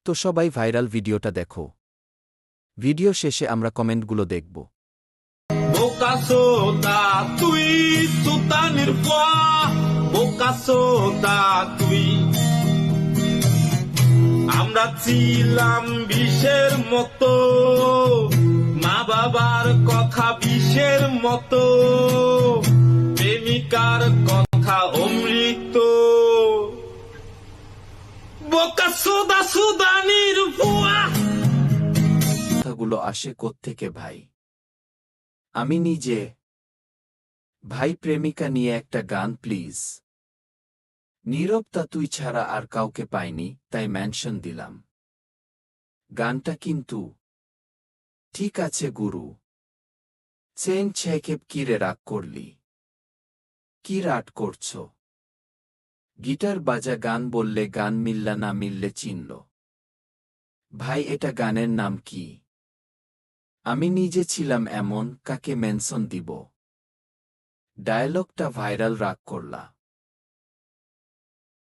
তো সবাই ভাইরাল ভিডিওটা দেখো। ভিডিও শেষে আমরা কমেন্টগুলো দেখব। বোকা সোদা তুই সুতানির পা, বোকা সোদা তুই। আমরা ছিলাম বিষের মতো, মা বাবার কথা বিষের মতো, প্রেমিকার কথা অমৃত। বোকা সোদা সুদানির বুয়া। কথাগুলো আসে কোত্থেকে ভাই? আমি নিজে। ভাই প্রেমিকা নিয়ে একটা গান প্লিজ। নীরবতা তুই ছাড়া আর কাউকে পাইনি, তাই মেনশন দিলাম। গানটা কিন্তু ঠিক আছে গুরু। চেন ছেকেব কিরে রাগ করলি? কি রাট করছ? গিটার বাজা গান বললে গান মিললা না মিললে চিনল। ভাই এটা গানের নাম কি? আমি নিজে ছিলাম এমন, কাকে মেনশন দিব? ডায়ালগটা ভাইরাল রাগ করলা।